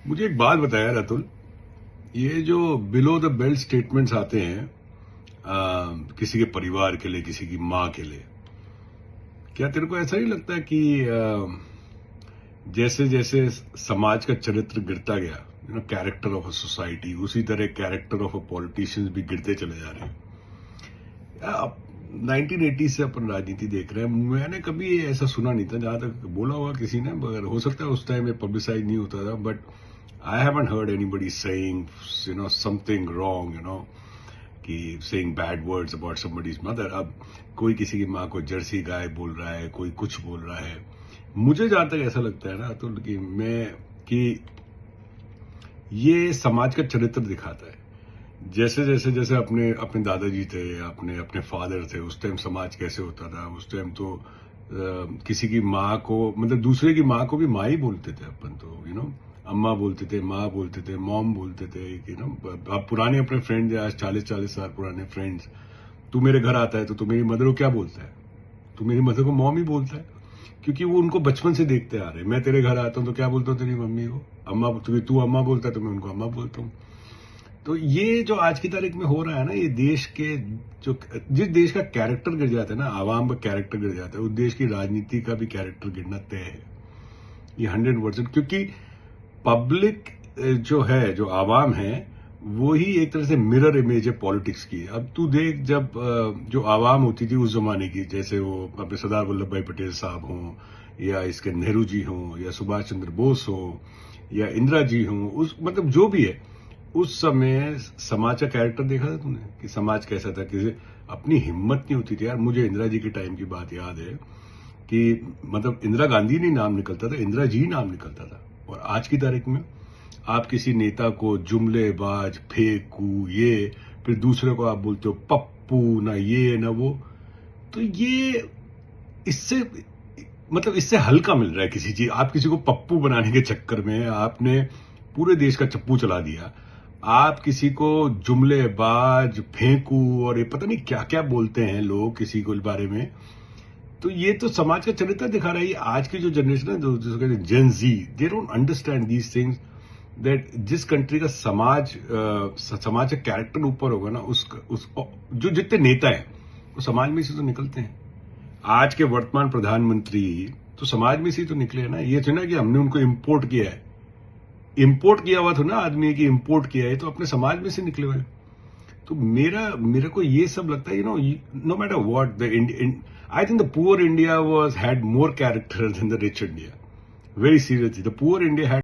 मुझे एक बात बताया रतुल। ये जो बिलो द बेल्ट स्टेटमेंट्स आते हैं किसी के परिवार के लिए, किसी की माँ के लिए, क्या तेरे को ऐसा नहीं लगता है कि जैसे जैसे समाज का चरित्र गिरता गया, कैरेक्टर ऑफ अ सोसाइटी, उसी तरह कैरेक्टर ऑफ अ पॉलिटिशियंस भी गिरते चले जा रहे हैं। अब 1980 से अपन राजनीति देख रहे हैं। मैंने कभी ऐसा सुना नहीं था, जहां तक बोला होगा किसी ने, मगर हो सकता है उस टाइम में पब्लिसाइज नहीं होता था, but I haven't heard anybody saying something wrong, कि saying bad words about somebody's mother. अब कोई किसी की माँ को जर्सी गाय बोल रहा है, कोई कुछ बोल रहा है। मुझे जहां तक ऐसा लगता है ना तो कि ये समाज का चरित्र दिखाता है। जैसे जैसे जैसे अपने अपने दादाजी थे, अपने अपने फादर थे, उस टाइम समाज कैसे होता था। उस टाइम तो किसी की माँ को, मतलब दूसरे की माँ को भी माँ ही बोलते थे अपन तो, अम्मा बोलते थे, माँ बोलते थे, मॉम बोलते थे। आप पुराने अपने फ्रेंड्स, आज 40-40 साल पुराने फ्रेंड्स, तू मेरे घर आता है तो तू मेरी मदर को क्या बोलता है? तू मेरी मदर को मॉम ही बोलता है, क्योंकि वो उनको बचपन से देखते आ रहे। मैं तेरे घर आता हूँ तो क्या बोलता हूँ तेरी मम्मी को? अम्मा। तू अम्मा बोलता है तो मैं उनको अम्मा बोलता हूँ। तो ये जो आज की तारीख में हो रहा है ना, ये देश के जो जिस देश का कैरेक्टर गिर जाता है ना, आवाम का कैरेक्टर गिर जाता है, उस देश की राजनीति का भी कैरेक्टर गिरना तय है। ये 100%, क्योंकि पब्लिक जो है, जो आवाम है, वो ही एक तरह से मिरर इमेज है पॉलिटिक्स की। अब तू देख, जब जो आवाम होती थी उस जमाने की, जैसे वो अपने सरदार वल्लभ भाई पटेल साहब हों, या इसके नेहरू जी हों, या सुभाष चंद्र बोस हो, या इंदिरा जी हों, उस मतलब जो भी है, उस समय समाज का कैरेक्टर देखा था तूने कि समाज कैसा था? किसी अपनी हिम्मत नहीं होती थी यार। मुझे इंदिरा जी के टाइम की बात याद है कि मतलब इंदिरा गांधी नहीं नाम निकलता था, इंदिरा जी नाम निकलता था। और आज की तारीख में आप किसी नेता को जुमलेबाज, फेंकू, ये, फिर दूसरे को आप बोलते हो पप्पू, ना ये ना वो। तो ये इससे मतलब इससे हल्का मिल रहा है किसी चीज। आप किसी को पप्पू बनाने के चक्कर में आपने पूरे देश का चप्पू चला दिया। आप किसी को जुमलेबाज, फेंकू, और ये पता नहीं क्या क्या बोलते हैं लोग किसी को बारे में। तो ये तो समाज का चरित्र दिखा रहा है। आज की जो जनरेशन है, जिसको कहते हैं Gen Z, they don't understand these things, that जिस कंट्री का समाज का कैरेक्टर ऊपर होगा ना, उस जो जितने नेता हैं वो समाज में से तो निकलते हैं। आज के वर्तमान प्रधानमंत्री तो समाज में से तो निकले हैं ना। ये तो ना कि हमने उनको इंपोर्ट किया है। इंपोर्ट किया हुआ तो ना आदमी की इंपोर्ट किया है, तो अपने समाज में से निकले हुए हैं। तो मेरे को ये सब लगता है, no matter what the I think the poor India was had more character than the rich India. Very seriously, the poor India had